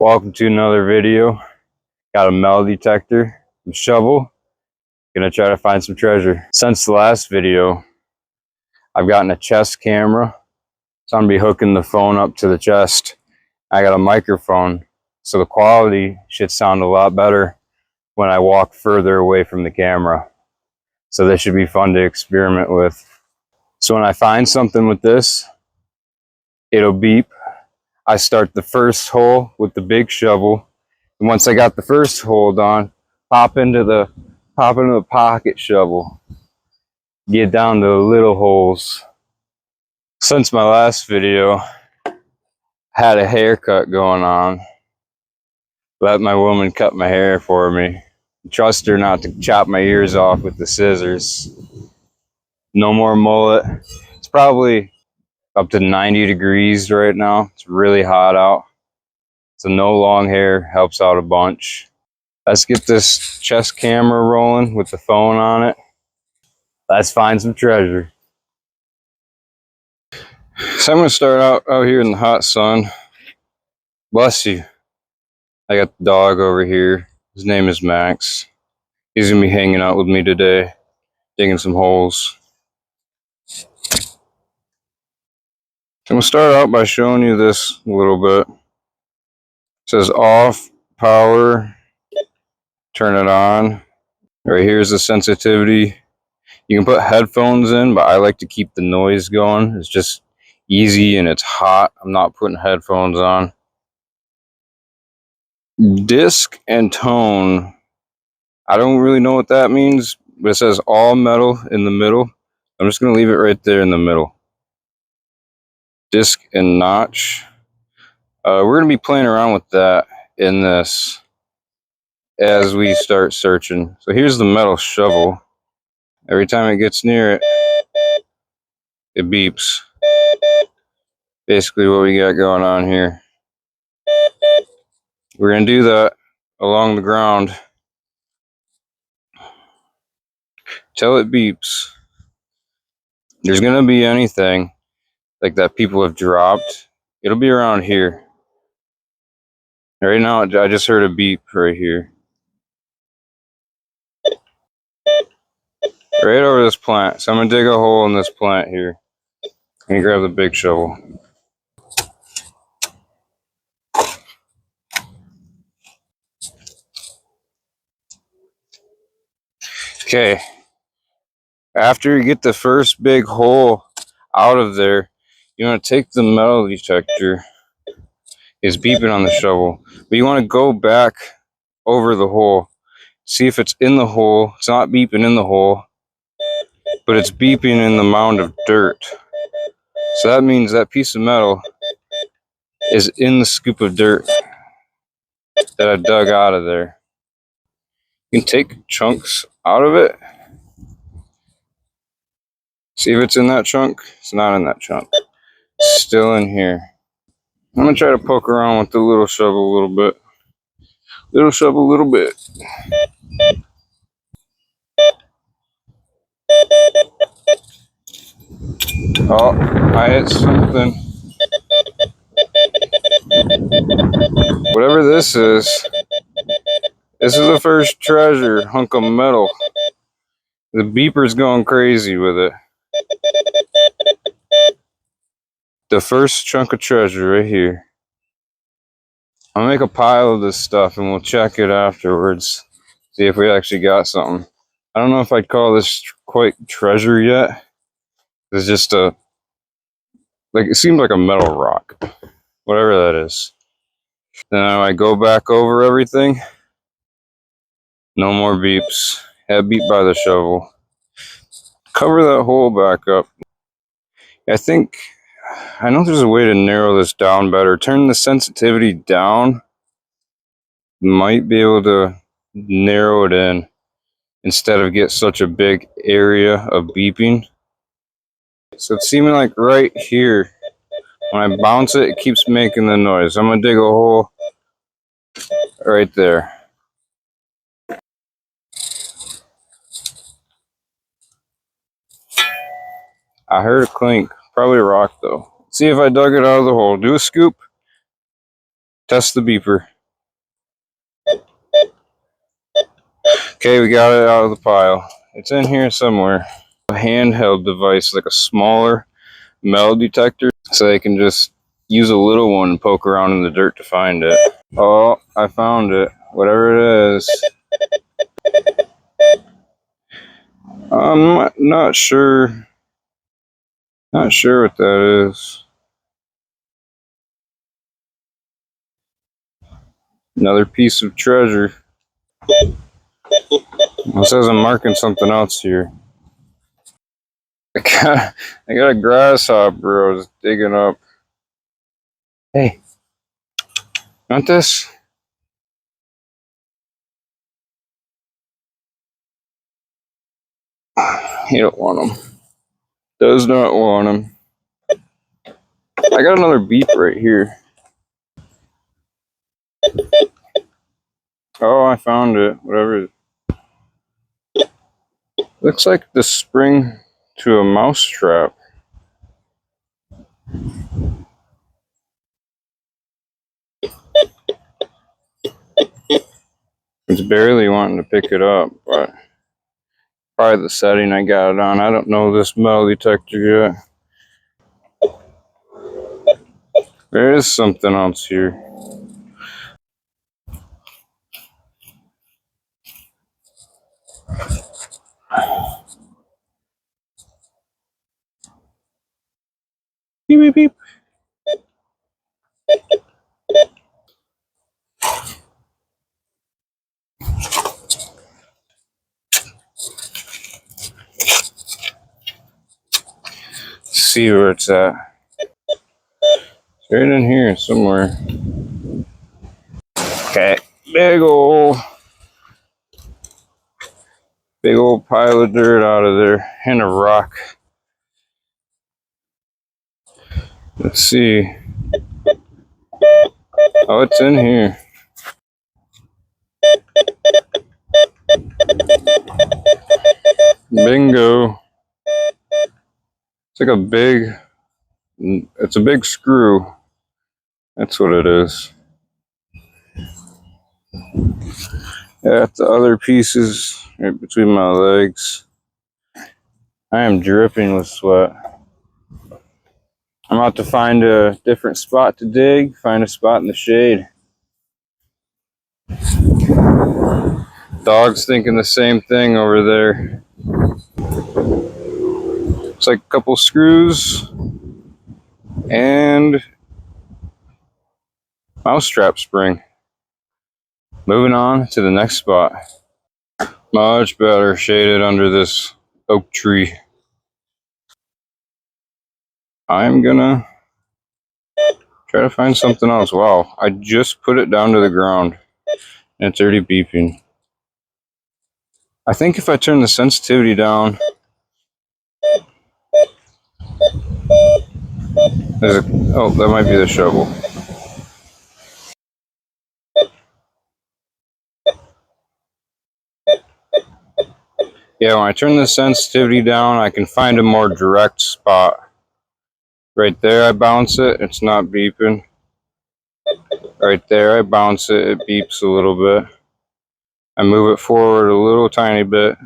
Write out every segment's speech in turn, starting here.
Welcome to another video. Got a metal detector, a shovel. Gonna try to find some treasure. Since the last video, I've gotten a chest camera. So I'm gonna be hooking the phone up to the chest. I got a microphone, so the quality should sound a lot better when I walk further away from the camera. So this should be fun to experiment with. So when I find something with this, it'll beep. I start the first hole with the big shovel. And once I got the first hole done, pop into the pocket shovel. Get down to the little holes. Since my last video, I had a haircut going on. Let my woman cut my hair for me. Trust her not to chop my ears off with the scissors. No more mullet. It's probably up to 90 degrees right now. It's really hot out. So no long hair helps out a bunch. Let's get this chest camera rolling with the phone on it. Let's find some treasure. So I'm gonna start out here in the hot sun. Bless you. I got the dog over here. His name is Max. He's gonna be hanging out with me today, digging some holes. So I'm gonna start out by showing you this a little bit. It says off, power, turn it on. Right here's the sensitivity. You can put headphones in, but I like to keep the noise going. It's just easy and it's hot. I'm not putting headphones on. Disc and tone. I don't really know what that means, but it says all metal in the middle. I'm just going to leave it right there in the middle. Disc and notch. We're going to be playing around with that in this as we start searching. So here's the metal shovel. Every time it gets near it, it beeps. Basically what we got going on here. We're going to do that along the ground till it beeps. There's going to be anything like that people have dropped. It'll be around here. Right now, I just heard a beep right here. Right over this plant. So I'm going to dig a hole in this plant here. And grab the big shovel. Okay. After you get the first big hole out of there, you want to take the metal detector. It's beeping on the shovel. But you want to go back over the hole. See if it's in the hole. It's not beeping in the hole, but it's beeping in the mound of dirt. So that means that piece of metal is in the scoop of dirt that I dug out of there. You can take chunks out of it. See if it's in that chunk. It's not in that chunk. It's still in here. I'm going to try to poke around with the little shovel a little bit. Little shovel a little bit. Oh, I hit something. Whatever this is the first treasure hunk of metal. The beeper's going crazy with it. The first chunk of treasure right here. I'll make a pile of this stuff and we'll check it afterwards. See if we actually got something. I don't know if I'd call this quite treasure yet. It's just it seemed like a metal rock. Whatever that is. Then I go back over everything. No more beeps. Had beat by the shovel. Cover that hole back up. I know there's a way to narrow this down better. Turn the sensitivity down. Might be able to narrow it in instead of get such a big area of beeping. So it's seeming like right here, when I bounce it, it keeps making the noise. I'm gonna dig a hole right there. I heard a clink, probably a rock though. See if I dug it out of the hole. Do a scoop. Test the beeper. Okay, we got it out of the pile. It's in here somewhere. A handheld device, like a smaller metal detector, so they can just use a little one and poke around in the dirt to find it. Oh, I found it. Whatever it is. I'm not sure. Not sure what that is. Another piece of treasure. It says I'm marking something else here. I got a grasshopper I was digging up. Hey, want this? You don't want them. Does not want them. I got another beep right here. Oh, I found it. Whatever. Looks like the spring to a mouse trap. It's barely wanting to pick it up, but probably the setting I got it on. I don't know this metal detector yet. There is something else here. Beep, beep, beep. Let's see where it's at. It's right in here somewhere. Okay, big old pile of dirt out of there and a rock. Let's see. Oh, it's in here. Bingo. It's like it's a big screw. That's what it is. Got the other pieces right between my legs. I am dripping with sweat. I'm about to find a different spot to dig, find a spot in the shade. Dog's thinking the same thing over there. It's like a couple screws and mousetrap spring. Moving on to the next spot. Much better shaded under this oak tree. I'm gonna try to find something else. Wow, I just put it down to the ground and it's already beeping. I think if I turn the sensitivity down, oh, that might be the shovel. Yeah, when I turn the sensitivity down, I can find a more direct spot. Right there, I bounce it, it's not beeping. Right there, I bounce it, it beeps a little bit. I move it forward a little tiny bit.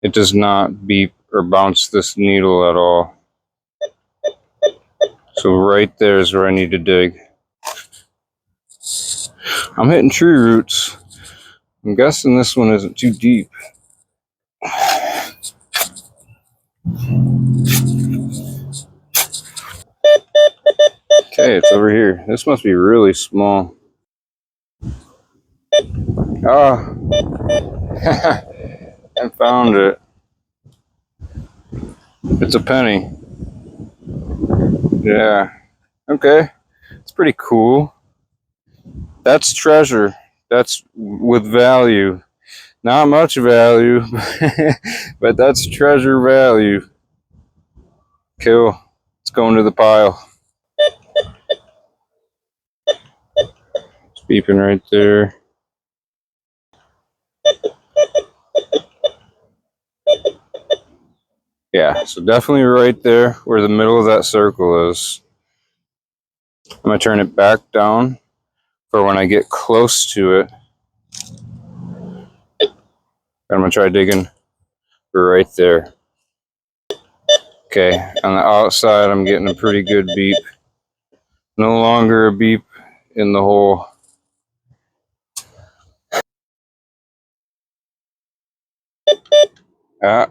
It does not beep or bounce this needle at all. So right there is where I need to dig. I'm hitting tree roots. I'm guessing this one isn't too deep. Okay, it's over here. This must be really small. Ah, I found it. It's a penny. Yeah. Okay. It's pretty cool. That's treasure. That's with value. Not much value, but that's treasure value. Cool. It's going to the pile. It's beeping right there. Yeah, so definitely right there where the middle of that circle is. I'm going to turn it back down for when I get close to it. I'm gonna try digging right there. Okay, on the outside I'm getting a pretty good beep. No longer a beep in the hole. Ah,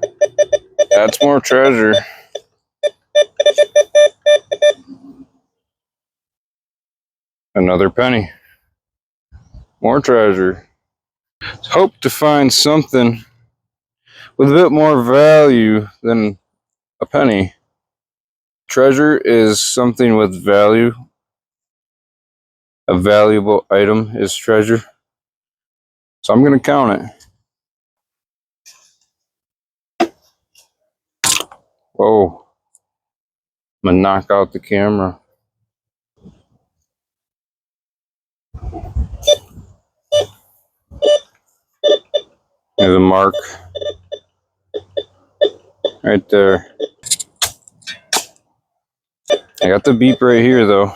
that's more treasure. Another penny. More treasure. Hope to find something with a bit more value than a penny. Treasure is something with value. A valuable item is treasure. So I'm going to count it. Whoa. I'm going to knock out the camera. There's a mark right there. I got the beep right here though.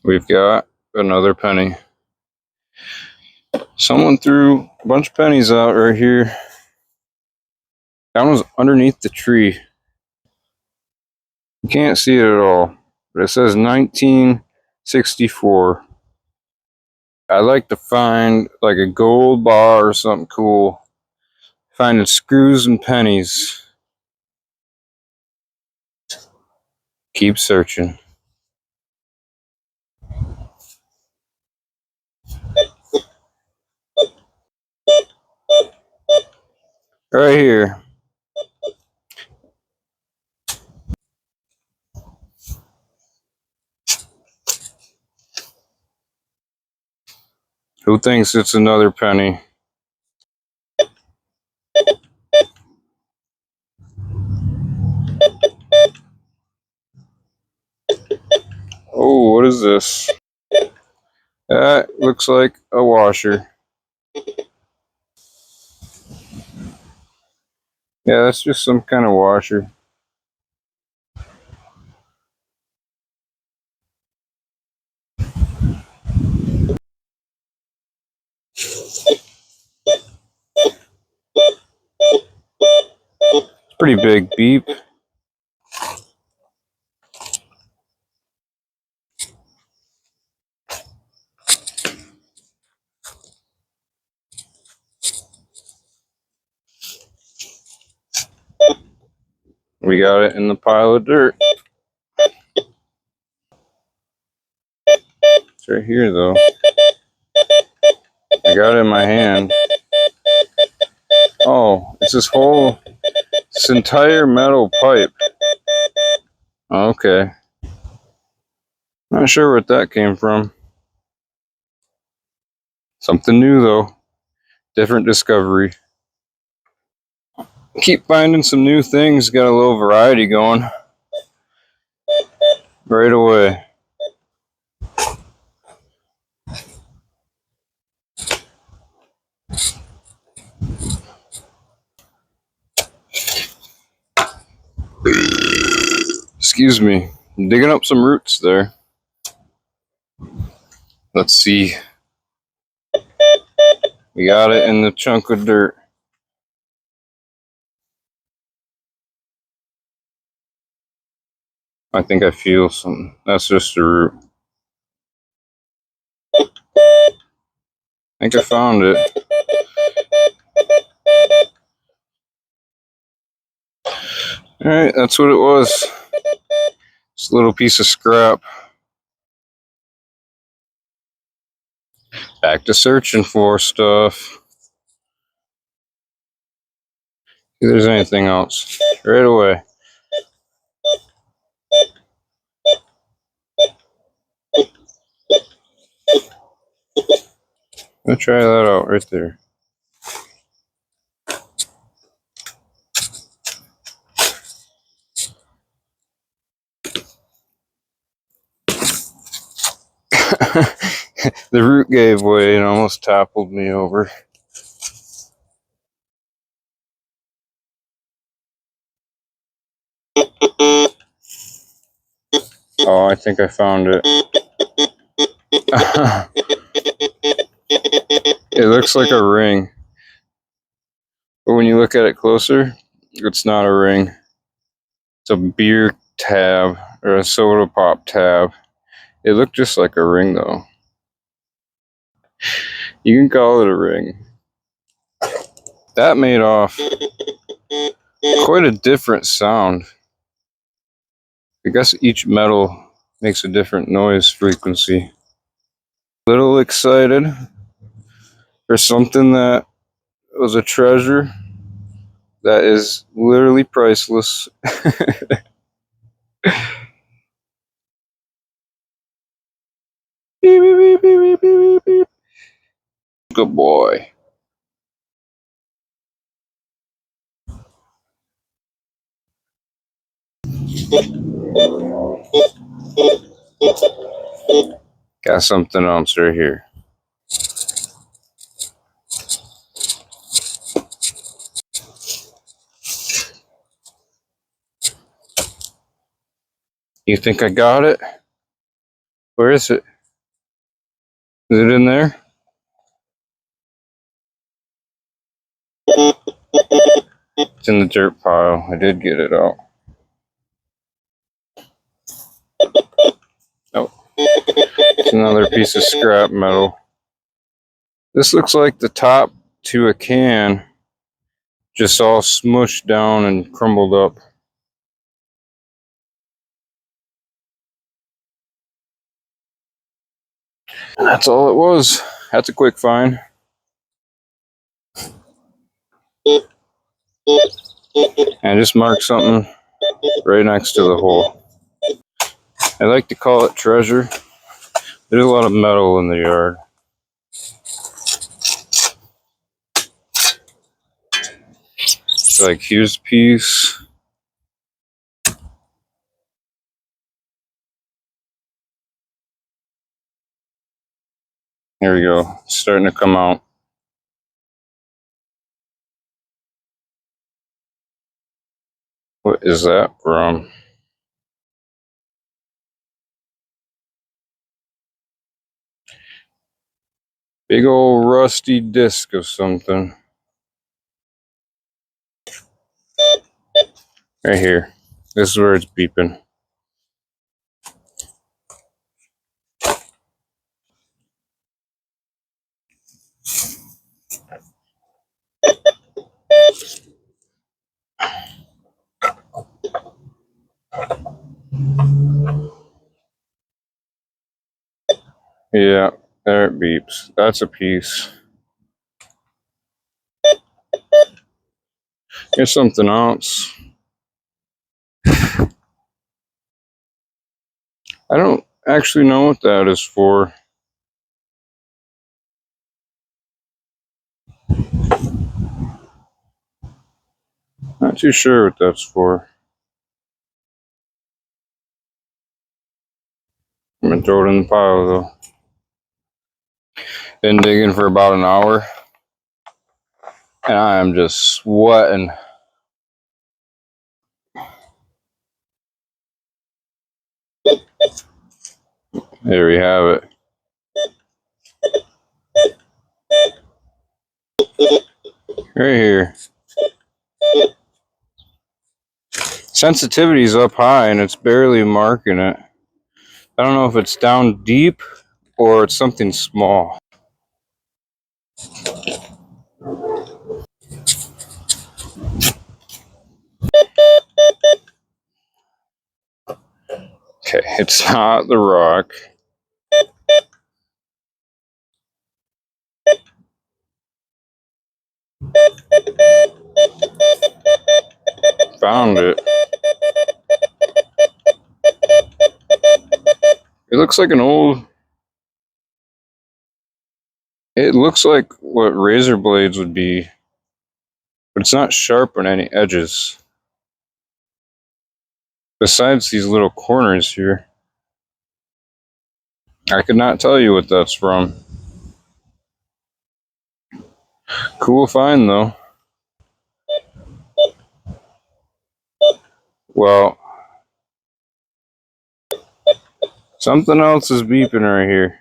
We've got another penny. Someone threw a bunch of pennies out right here. That one was underneath the tree. You can't see it at all, but it says 1964. I'd like to find like a gold bar or something cool. Finding screws and pennies. Keep searching. Right here. Who thinks it's another penny? Oh, what is this? That looks like a washer. Yeah, that's just some kind of washer. It's pretty big beep. We got it in the pile of dirt. It's right here though. I got it in my hand. Oh, it's this entire metal pipe. Okay. Not sure what that came from. Something new though. Different discovery. Keep finding some new things. Got a little variety going. Right away. Excuse me. I'm digging up some roots there. Let's see. We got it in the chunk of dirt. I think I feel something. That's just a root. I think I found it. Alright, that's what it was. Just a little piece of scrap. Back to searching for stuff. If there's anything else. Right away. Let's try that out right there. The root gave way and almost toppled me over. Oh, I think I found it. It looks like a ring, but when you look at it closer, it's not a ring. It's a beer tab or a soda pop tab. It looked just like a ring though. You can call it a ring. That made off quite a different sound. I guess each metal makes a different noise frequency. A little excited for something that was a treasure that is literally priceless. Beep, beep, beep, beep, beep, beep, beep. Good boy. Got something else right here. You think I got it? Where is it? Is it in there? It's in the dirt pile. I did get it out. Oh, it's another piece of scrap metal. This looks like the top to a can, just all smushed down and crumbled up. And that's all it was. That's a quick find. And I just marked something right next to the hole. I like to call it treasure. There's a lot of metal in the yard. Like, here's a piece. Here we go. It's starting to come out. What is that from? Big old rusty disc of something. Right here. This is where it's beeping. Yeah, there it beeps. That's a piece. Here's something else. I don't actually know what that is for. Not too sure what that's for. I'm gonna throw it in the pile though. Been digging for about an hour, and I am just sweating. There we have it. Right here. Sensitivity's up high and it's barely marking it. I don't know if it's down deep or it's something small. Okay, it's not the rock. Found it. It looks like an old... It looks like what razor blades would be, but it's not sharp on any edges. Besides these little corners here. I could not tell you what that's from. Cool find though. Well, Something else is beeping right here.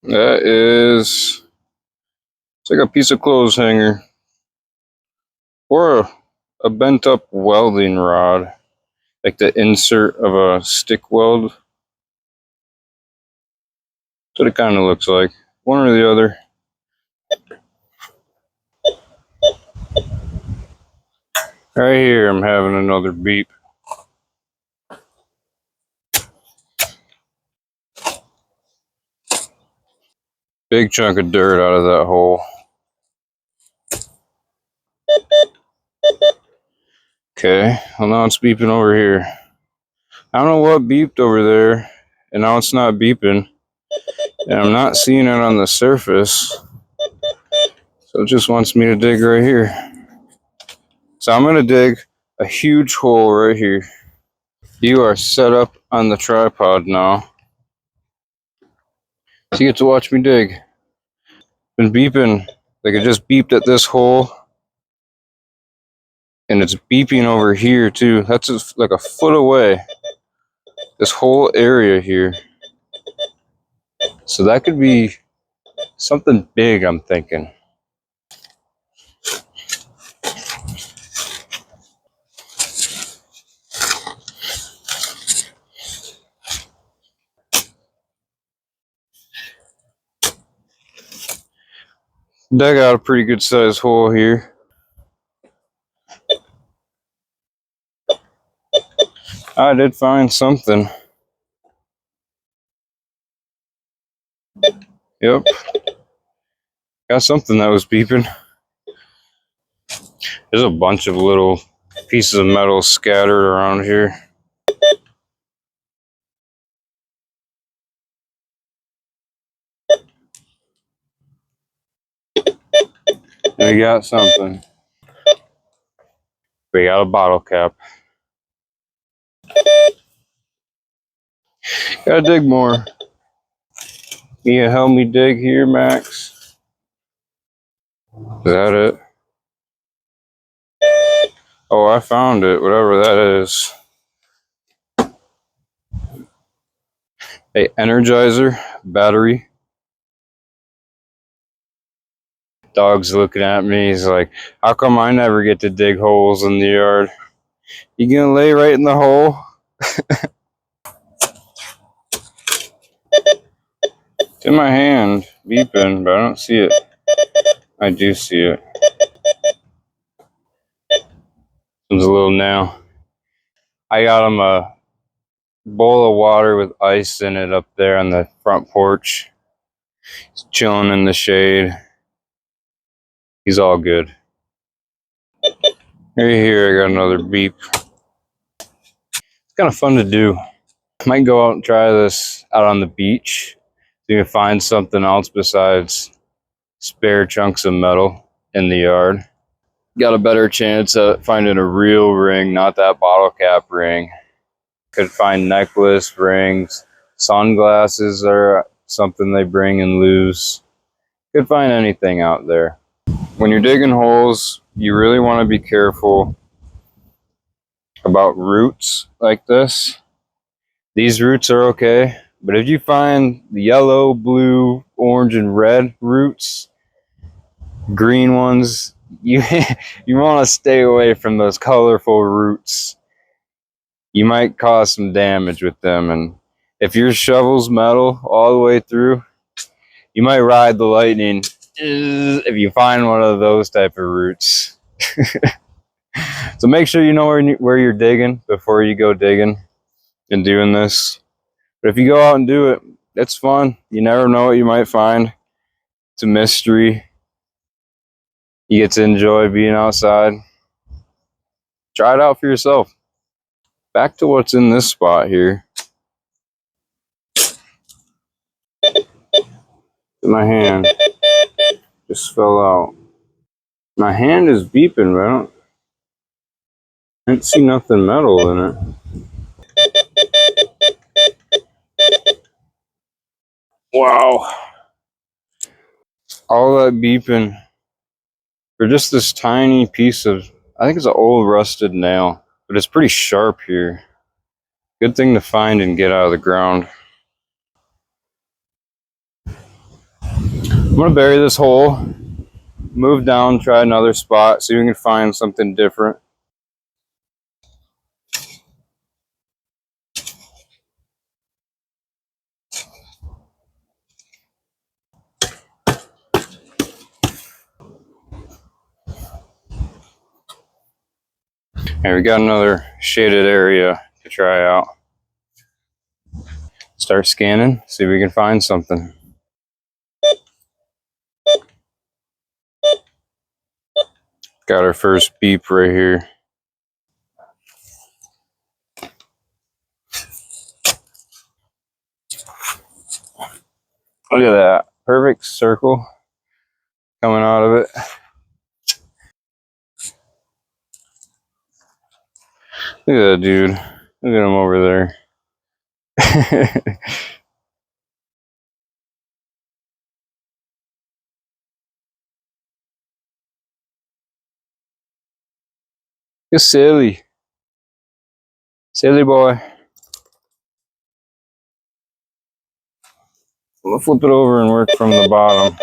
That is, it's like a piece of clothes hanger. Or a bent up welding rod. Like the insert of a stick weld. That's what it kind of looks like. One or the other. Right here, I'm having another beep. Big chunk of dirt out of that hole. Okay, well now it's beeping over here. I don't know what beeped over there, and now it's not beeping. And I'm not seeing it on the surface. So it just wants me to dig right here. So I'm going to dig a huge hole right here. You are set up on the tripod now. So you get to watch me dig. Been beeping. Like it just beeped at this hole. And it's beeping over here too. That's just like a foot away. This whole area here. So that could be something big, I'm thinking. Dug out a pretty good sized hole here. I did find something. Yep. Got something that was beeping. There's a bunch of little pieces of metal scattered around here. We got something. We got a bottle cap. Gotta dig more. Can you help me dig here, Max? Is that it? Oh, I found it, whatever that is. A Energizer battery. Dog's looking at me. He's like, how come I never get to dig holes in the yard? You gonna lay right in the hole? It's in my hand, beeping, but I don't see it. I do see it. It's a little nail. I got him a bowl of water with ice in it up there on the front porch. He's chilling in the shade. He's all good. Right here, I got another beep. It's kind of fun to do. Might go out and try this out on the beach. So you can find something else besides spare chunks of metal in the yard. Got a better chance at finding a real ring, not that bottle cap ring. Could find necklace, rings, sunglasses are something they bring and lose. Could find anything out there. When you're digging holes, you really want to be careful about roots like this. These roots are okay, but if you find the yellow, blue, orange, and red roots, green ones, you want to stay away from those colorful roots. You might cause some damage with them, and if your shovel's metal all the way through, you might ride the lightning if you find one of those type of roots. So make sure you know where you're digging before you go digging and doing this. But if you go out and do it, it's fun. You never know what you might find. It's a mystery. You get to enjoy being outside. Try it out for yourself. Back to what's in this spot here. My hand just fell out. My hand is beeping, but I don't see nothing metal in it. Wow. All that beeping for just this tiny piece of, I think it's an old rusted nail, but it's pretty sharp here. Good thing to find and get out of the ground. I'm gonna bury this hole, move down, try another spot, see if we can find something different. And we got another shaded area to try out. Start scanning, see if we can find something. Got our first beep right here. Look at that. Perfect circle coming out of it. Look at that dude. Look at him over there. It's silly. Silly boy. I'm gonna flip it over and work from the bottom.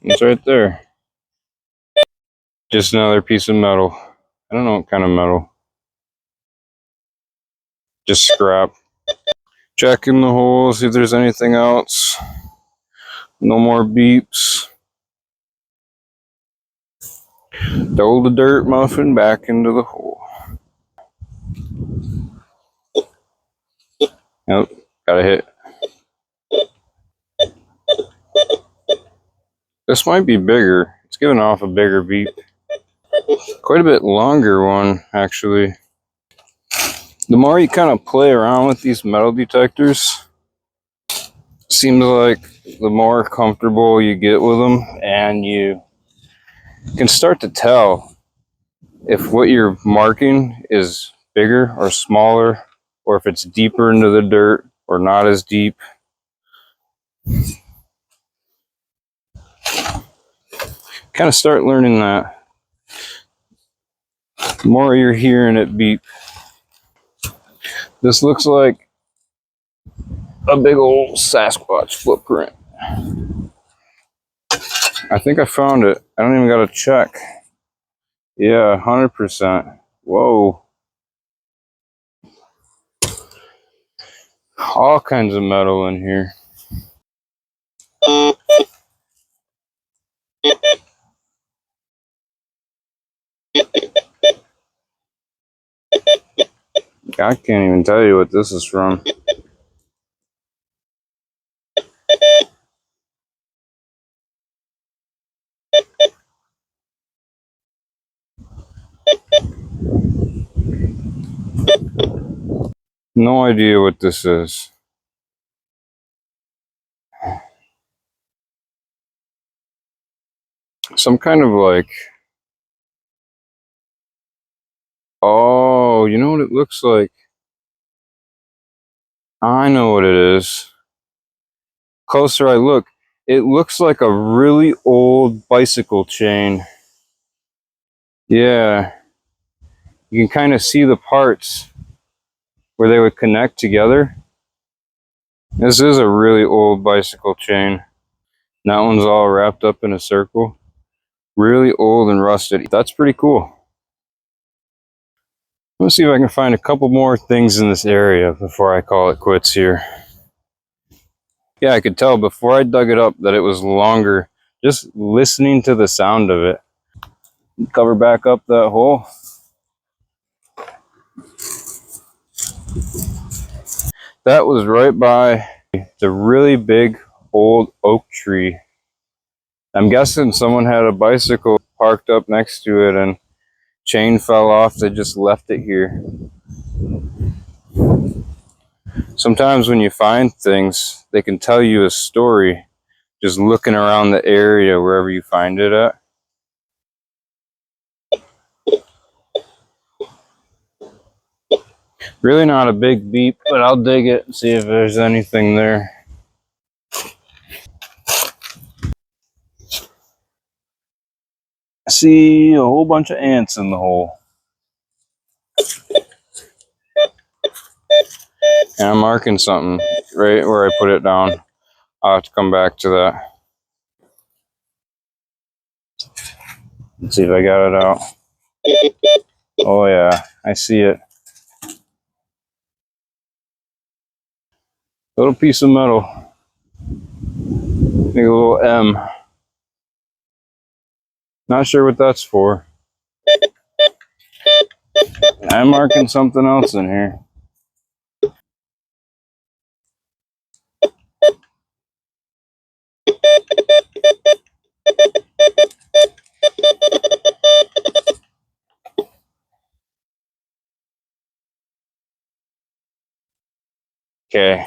It's right there. Just another piece of metal. I don't know what kind of metal. Just scrap. Checking the hole, see if there's anything else. No more beeps. Throw the dirt muffin back into the hole. Yep, got a hit. This might be bigger. It's giving off a bigger beep. Quite a bit longer one, actually. The more you kind of play around with these metal detectors, seems like the more comfortable you get with them, and you can start to tell if what you're marking is bigger or smaller, or if it's deeper into the dirt or not as deep. Kind of start learning that. The more you're hearing it beep. This looks like a big old Sasquatch footprint. I think I found it. I don't even got to check. Yeah, 100%. Whoa. All kinds of metal in here. I can't even tell you what this is from. No idea what this is. Some kind of like, oh, you know what it looks like? I know what it is. Closer I look, it looks like a really old bicycle chain. Yeah. You can kind of see the parts where they would connect together. This is a really old bicycle chain. That one's all wrapped up in a circle. Really old and rusted. That's pretty cool. Let's see if I can find a couple more things in this area before I call it quits here. Yeah, I could tell before I dug it up that it was longer, just listening to the sound of it. Cover back up that hole. That was right by the really big old oak tree. I'm guessing someone had a bicycle parked up next to it and chain fell off. They just left it here. Sometimes when you find things, they can tell you a story just looking around the area wherever you find it at. Really not a big beep, but I'll dig it and see if there's anything there. I see a whole bunch of ants in the hole. And I'm marking something right where I put it down. I'll have to come back to that. Let's see if I got it out. Oh yeah, I see it. Little piece of metal. Maybe a little M. Not sure what that's for. I'm marking something else in here. Okay.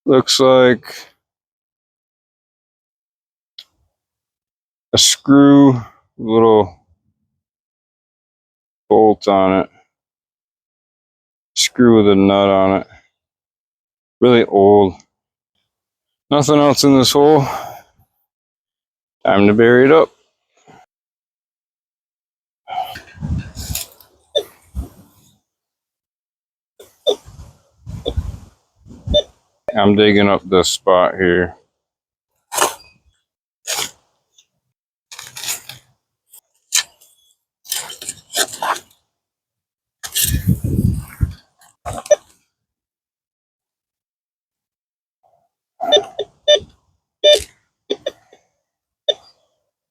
Looks like a screw, little bolt on it. Screw with a nut on it. Really old. Nothing else in this hole. Time to bury it up. I'm digging up this spot here.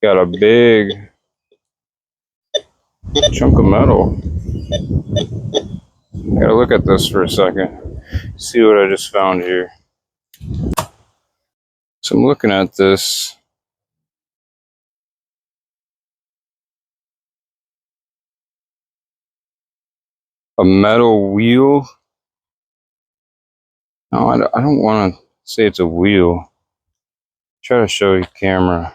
Got a big chunk of metal. I gotta look at this for a second. See what I just found here. So I'm looking at this. A metal wheel. No, I don't want to say it's a wheel. Try to show you camera.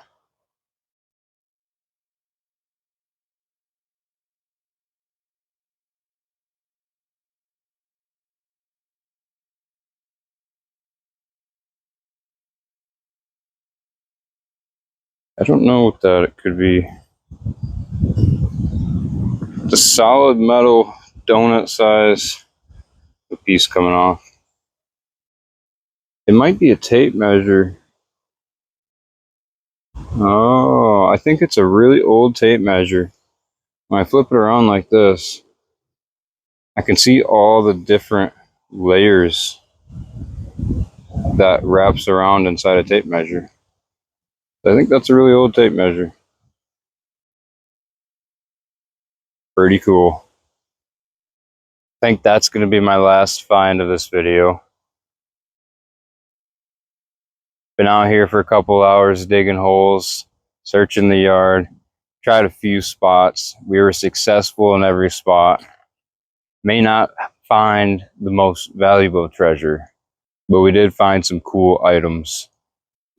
I don't know what that it could be. The solid metal donut size piece coming off. It might be a tape measure. Oh, I think it's a really old tape measure. When I flip it around like this, I can see all the different layers that wraps around inside a tape measure. I think that's a really old tape measure. Pretty cool. I think that's going to be my last find of this video. Been out here for a couple hours digging holes, searching the yard, tried a few spots. We were successful in every spot. May not find the most valuable treasure, but we did find some cool items.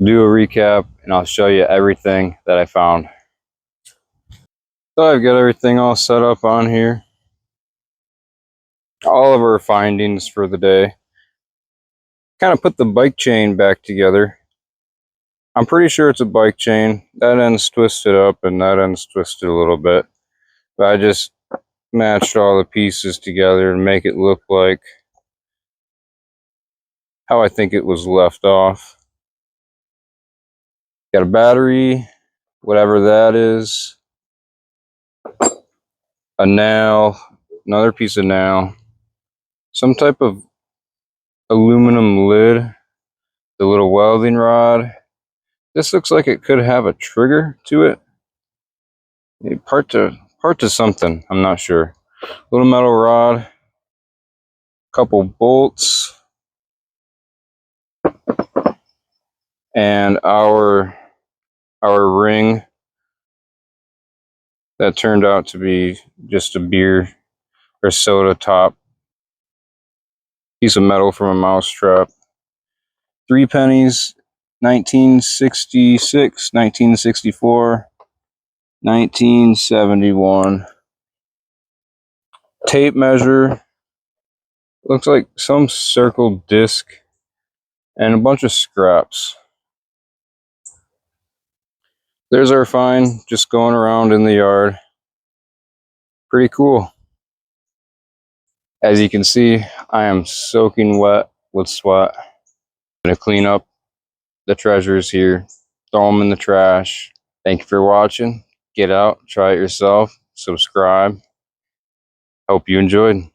Do a recap and I'll show you everything that I found. So I've got everything all set up on here. All of our findings for the day. Kind of put the bike chain back together. I'm pretty sure it's a bike chain. That end's twisted up and that end's twisted a little bit. But I just matched all the pieces together and make it look like how I think it was left off. Got a battery, whatever that is. A nail, another piece of nail. Some type of aluminum lid. The little welding rod. This looks like it could have a trigger to it. Maybe part to something, I'm not sure. Little metal rod. Couple bolts. And our ring that turned out to be just a beer or soda top. Piece of metal from a mouse trap. 3 pennies, 1966, 1964, 1971. Tape measure, Looks like some circled disc and a bunch of scraps. There's our find, just going around in the yard. Pretty cool. As you can see, I am soaking wet with sweat. I'm gonna clean up the treasures here, throw them in the trash. Thank you for watching. Get out, try it yourself, subscribe. Hope you enjoyed.